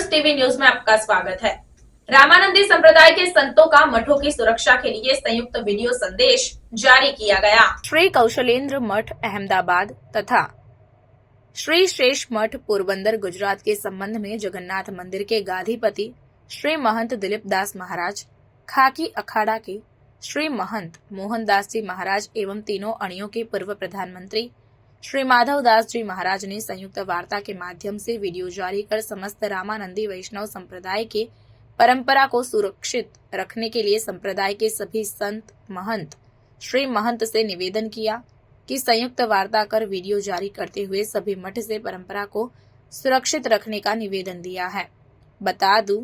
Plus TV news में आपका स्वागत है। रामानंदी संप्रदाय के संतों का मठों की सुरक्षा के लिए संयुक्त वीडियो संदेश जारी किया गया। श्री कौशलेंद्र मठ अहमदाबाद तथा श्री शेष मठ पोरबंदर गुजरात के संबंध में जगन्नाथ मंदिर के गादीपति श्री महंत दिलीप दास महाराज, खाकी अखाड़ा के श्री महंत मोहनदास जी महाराज एवं तीनों अणियों के पूर्व प्रधानमंत्री श्री माधव दास जी महाराज ने संयुक्त वार्ता के माध्यम से वीडियो जारी कर समस्त रामानंदी वैष्णव संप्रदाय के परंपरा को सुरक्षित रखने के लिए संप्रदाय के सभी संत महंत श्री महंत से निवेदन किया कि संयुक्त वार्ता कर वीडियो जारी करते हुए सभी मठ से परंपरा को सुरक्षित रखने का निवेदन दिया है। बता दूं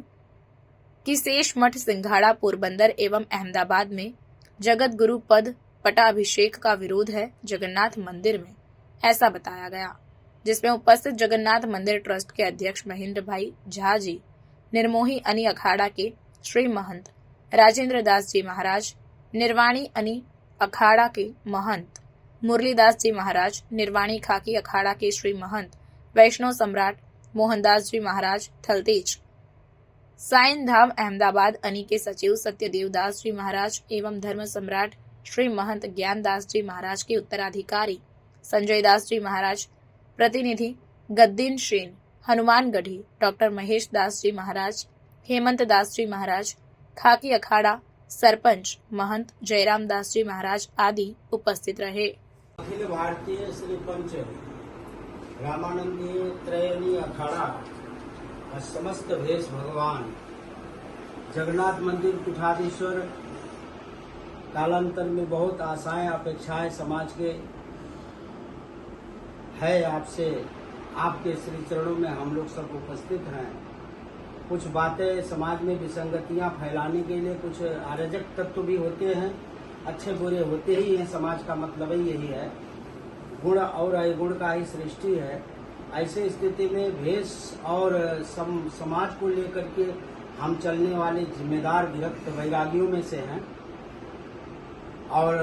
कि शेष मठ सिंघाड़ा पोरबंदर एवं अहमदाबाद में जगत गुरु पद पटाभिषेक का विरोध है जगन्नाथ मंदिर में, ऐसा बताया गया, जिसमें उपस्थित जगन्नाथ मंदिर ट्रस्ट के अध्यक्ष महेंद्र भाई झा जी, निर्मोही अनि अखाड़ा के श्री महंत राजेंद्र दास जी महाराज, निर्वाणी अनि अखाड़ा के महंत मुरलीदास जी महाराज, निर्वाणी खाकी अखाड़ा के श्री महंत वैष्णव सम्राट मोहनदास जी महाराज थलतेज, साइन धाम अहमदाबाद अनि के सचिव सत्यदेव दास जी महाराज एवं धर्म सम्राट श्री महंत ज्ञान दास जी महाराज के उत्तराधिकारी संजय दास जी महाराज, प्रतिनिधि गद्दीन शेन, हनुमानगढ़ी डॉक्टर महेश दास जी महाराज, हेमंत दास जी महाराज, खाकी अखाड़ा सरपंच महंत जयराम दास जी महाराज आदि उपस्थित रहे। अखिल भारतीय श्री पंच रामानंदी त्रयनी अखाड़ा और समस्त भेष भगवान जगन्नाथ मंदिर पीठाधीश्वर कालांतर में बहुत आशाएं अपेक्षाएं समाज के है आपसे, आपके श्री चरणों में हम लोग सब उपस्थित हैं। कुछ बातें समाज में विसंगतियां फैलाने के लिए कुछ अराजक तत्व भी होते हैं, अच्छे बुरे होते ही हैं, समाज का मतलब ही यही है, गुण और अवगुण का ही सृष्टि है। ऐसे स्थिति में भेष और समाज को लेकर के हम चलने वाले जिम्मेदार विरक्त वैरागियों में से हैं और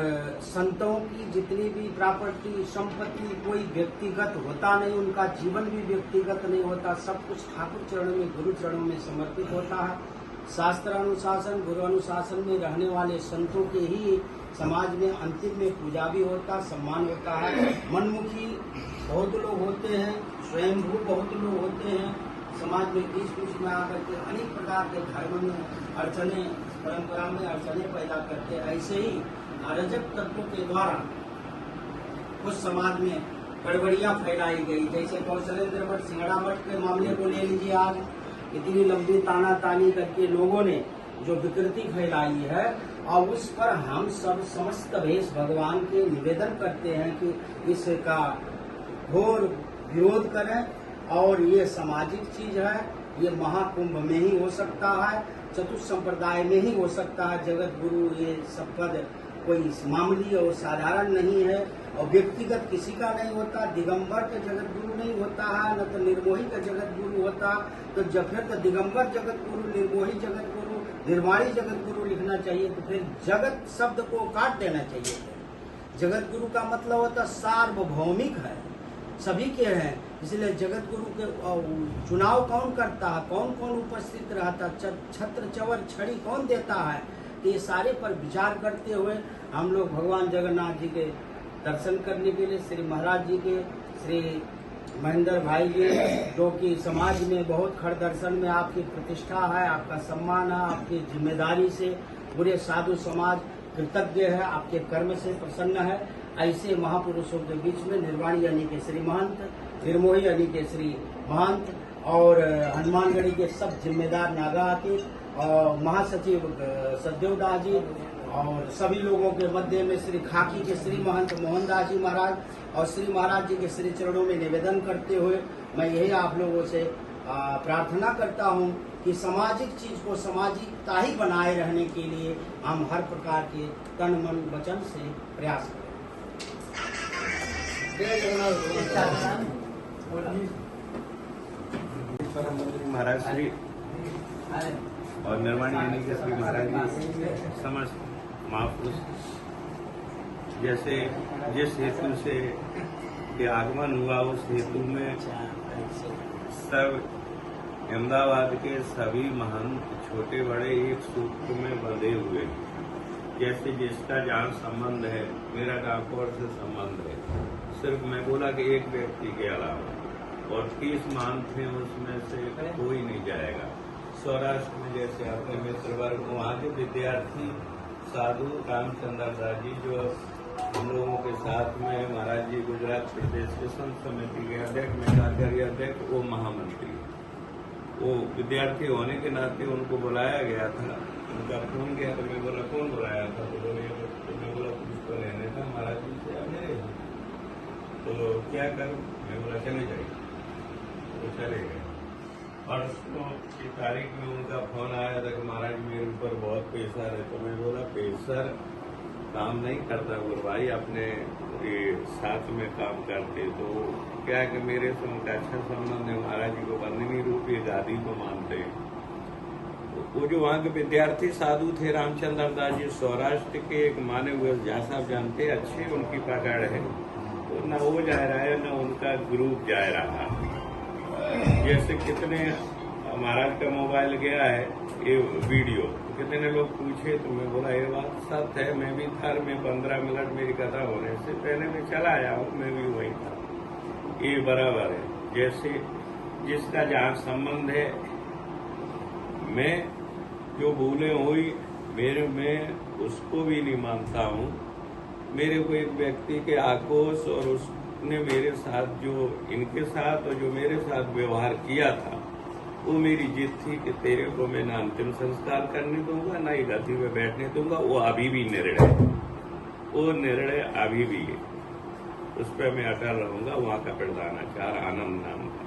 संतों की जितनी भी प्रॉपर्टी संपत्ति कोई व्यक्तिगत होता नहीं, उनका जीवन भी व्यक्तिगत नहीं होता, सब कुछ ठाकुर चरणों में गुरु चरणों में समर्पित होता है। शास्त्र अनुशासन गुरु अनुशासन में रहने वाले संतों के ही समाज में अंतिम में पूजा भी होता, सम्मान होता है। मनमुखी बहुत लोग होते हैं, स्वयंभू बहुत लोग होते हैं, समाज में बीच बीच में आकर के अनेक प्रकार के धर्म में अड़चने, परंपरा में अड़चने पैदा करते हैं। ऐसे ही अराजक तत्वों के द्वारा उस समाज में गड़बड़ियां फैलाई गई, जैसे कौशलेंद्र मठ सिंघड़ा मठ के मामले को ले लीजिए। आज इतनी लंबी तानातानी करके लोगों ने जो विकृति फैलाई है और उस पर हम सब समस्त भेष भगवान के निवेदन करते हैं कि इसका घोर विरोध करें और ये सामाजिक चीज है, ये महाकुंभ में ही हो सकता है, चतुर्थ संप्रदाय में ही हो सकता है। जगत गुरु ये सब पद कोई मामूली और साधारण नहीं है और व्यक्तिगत किसी का नहीं होता। दिगंबर का जगत गुरु नहीं होता है, न तो निर्मोही का जगत गुरु होता। तो जब फिर तो दिगंबर जगत गुरु, निर्मोही जगत गुरु, निर्वाणी जगत गुरु लिखना चाहिए, तो फिर जगत शब्द को काट देना चाहिए। जगत गुरु का मतलब होता सार्वभौमिक है, सभी के हैं, इसलिए जगत गुरु के चुनाव कौन करता है, कौन कौन उपस्थित रहता, छत्र चवर छड़ी कौन देता है, ये सारे पर विचार करते हुए हम लोग भगवान जगन्नाथ जी के दर्शन करने के लिए श्री महाराज जी के, श्री महेंद्र भाई जी, जो कि समाज में बहुत खड़ दर्शन में आपकी प्रतिष्ठा है, आपका सम्मान है, आपकी जिम्मेदारी से पूरे साधु समाज कृतज्ञ है, आपके कर्म से प्रसन्न है। ऐसे महापुरुषों के बीच में निर्वाणी यानी के श्री महंत, निर्मोही यानी के श्री महंत और हनुमानगढ़ी के सब जिम्मेदार नागाती और महासचिव सत्यदेव दास जी और सभी लोगों के मध्य में श्री खाकी के श्री महंत मोहनदास जी महाराज और श्री महाराज जी के श्री चरणों में निवेदन करते हुए मैं यही आप लोगों से प्रार्थना करता हूं कि सामाजिक चीज को सामाजिकता ही बनाए रहने के लिए हम हर प्रकार के तन मन वचन से प्रयास करें। महाराज श्री और निर्वाणी यानी के श्री महाराज जी समस्त महापुरुष जैसे जिस हेतु से ये आगमन हुआ उस हेतु में सर्व अहमदाबाद के सभी महंत छोटे बड़े एक सूत्र में बंधे हुए हैं। जैसे जिसका जहाँ संबंध है, मेरा डाकोर से संबंध है, सिर्फ मैं बोला कि एक व्यक्ति के अलावा, और 30 महंत हैं, उसमें से कोई नहीं जाएगा। सौराष्ट्र में जैसे अपने मित्र वर्ग, वहाँ के विद्यार्थी साधु रामचंद्र दास जी जो हम लोगों के साथ में, महाराज जी गुजरात प्रदेश के संत समिति के अध्यक्ष, में कार्यकारी अध्यक्ष, वो महामंत्री, वो विद्यार्थी होने के नाते उनको बुलाया गया था। उनका फोन गया तो मैं बोला कौन बुलाया था, तो मैं बोला कुछ तो लेने था महाराज जी से, मेरे तो क्या करूं, मैं बोला चले जाइए, तो चले गए। और की तारीख में उनका फोन आया था कि महाराज मेरे ऊपर बहुत प्रेशर है, तो मैं बोला प्रेशर काम नहीं करता गुरु भाई, अपने ये साथ में काम करते, तो क्या है कि मेरे से उनका अच्छा संबंध है, महाराज जी को बंदनी रूप ये गादी को मानते हैं। वो जो वहाँ के विद्यार्थी साधु थे रामचंद्र दास जी, सौराष्ट्र के एक माने हुए जहाँ साहब जानते, अच्छी उनकी पकड़ है, तो न वो जा रहा है न उनका ग्रुप जा रहा है। जैसे कितने महाराज का मोबाइल गया है ये वीडियो, कितने लोग पूछे, तो मैं बोला ये बात सच है, मैं भी था, मैं 15 मिनट मेरी कथा होने से पहले मैं चला आया हूँ, मैं भी वही था। ये बराबर है, जैसे जिसका जहाँ संबंध है, मैं जो भूले हुई मेरे में उसको भी नहीं मानता हूँ। मेरे को एक व्यक्ति के आक्रोश और उसने मेरे साथ जो इनके साथ और जो मेरे साथ व्यवहार किया था, वो मेरी जिद थी कि तेरे को मैं ना अंतिम संस्कार करने दूंगा, ना ही गद्दी में बैठने दूंगा। वो अभी भी निर्णय, वो निर्णय अभी भी है, उस पर मैं अटल रहूंगा। वहाँ का प्रधानाचार्य आनंद नाम था,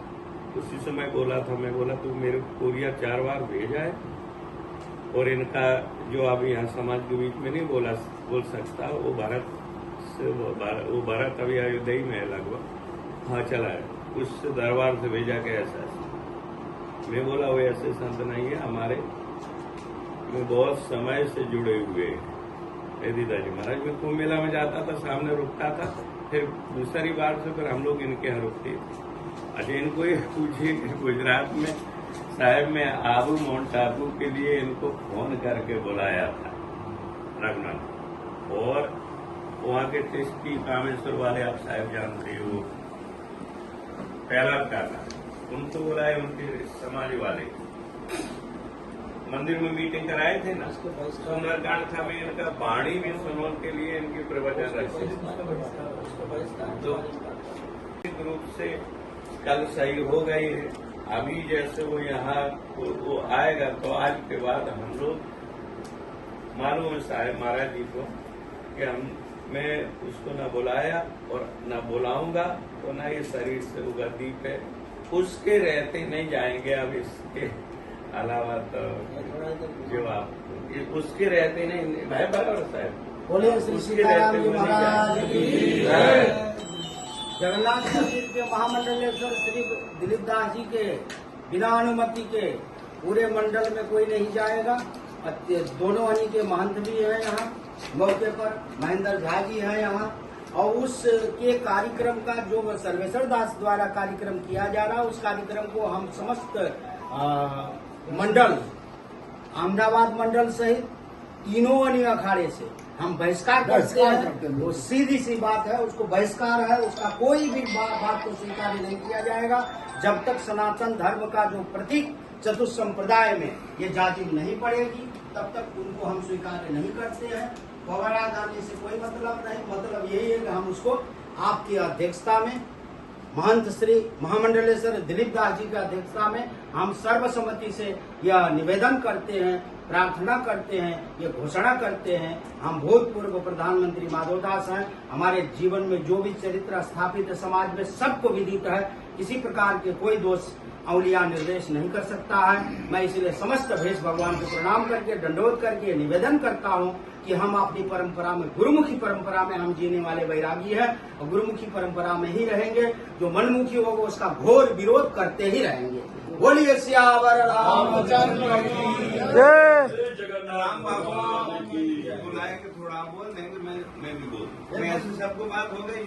उसी समय बोला था, मैं बोला तू मेरे कोरिया 4 बार भेजा है, और इनका जो अभी यहाँ समाज के बीच में नहीं बोल सकता, वो भारत से, वो भारत अभी अयोध्या में है लगभग, हाँ चला है, उस दरबार से भेजा के ऐसा। मैं बोला वो ऐसे संत नहीं है, हमारे में बहुत समय से जुड़े हुए हैं। दीदा जी महाराज में कुंभ मेला में जाता था, सामने रुकता था, फिर दूसरी बार से फिर हम लोग इनके यहाँ रुकते थे। अच्छा इनको ये पूछिए कि गुजरात में साहब में आबू माउंट आबू के लिए इनको फोन करके बुलाया था रघुनाथ, और वहाँ के टेस्टी कामेश्वर वाले आप साहब जानते हो, पहला का था, उनको बुलाए, उनके समाज वाले मंदिर में मीटिंग कराए थे ना, सुंदरकांड था में इनका वाणी भी सुनने के लिए इनकी प्रवचन रखे, तो रूप से कल सही हो गई है। अभी जैसे वो यहाँ वो आएगा, तो आज के बाद हम लोग मालूम है साहब महाराज जी को कि मैं उसको न बुलाया और न बुलाऊंगा, तो न ये शरीर से वो गद्दी पे उसके रहते नहीं जाएंगे। अब इसके अलावा तो जो आप उसके रहते नहीं भाई बराबर साहब, बोले श्री सीताराम जी महाराज की। जगन्नाथ मंदिर के महामंडलेश्वर श्री दिलीप दास जी के बिना अनुमति के पूरे मंडल में कोई नहीं जाएगा। दोनों हनी के महंत भी हैं यहाँ मौके पर, महेंद्र झा जी हैं यहाँ, और उस के कार्यक्रम का जो सर्वेश्वर दास द्वारा कार्यक्रम किया जा रहा है, उस कार्यक्रम को हम समस्त मंडल, अहमदाबाद मंडल सहित तीनों अनी अखाड़े से हम बहिष्कार करते हैं। वो सीधी सी बात है, उसको बहिष्कार है, उसका कोई भी बात को स्वीकार नहीं किया जाएगा जब तक सनातन धर्म का जो प्रतीक चतुष्संप्रदाय में ये जाति नहीं पड़ेगी, तब तक उनको हम स्वीकार नहीं करते हैं। पवाड़ा डालने से कोई मतलब नहीं, मतलब यही है कि हम उसको आपकी अध्यक्षता में, महंत श्री महामंडलेश्वर दिलीप दास जी की अध्यक्षता में हम सर्वसम्मति से यह निवेदन करते हैं, प्रार्थना करते हैं, ये घोषणा करते हैं। हम भूतपूर्व प्रधानमंत्री माधवदास हैं, हमारे जीवन में जो भी चरित्र स्थापित है समाज में सबको विदित है, किसी प्रकार के कोई दोष अवलिया निर्देश नहीं कर सकता है। मैं इसलिए समस्त भेष भगवान को प्रणाम करके दंडोत करके निवेदन करता हूँ कि हम अपनी परंपरा में, गुरुमुखी परंपरा में हम जीने वाले वैरागी हैं और गुरुमुखी परंपरा में ही रहेंगे। जो मनमुखी होगा उसका घोर विरोध करते ही रहेंगे। बोलिए सियावर रामचंद्र की जय। जगन्नाथ भगवान की बुलाए के थोड़ा बोल देंगे, मैं भी बोल, मैं ऐसे सबको बात हो गई।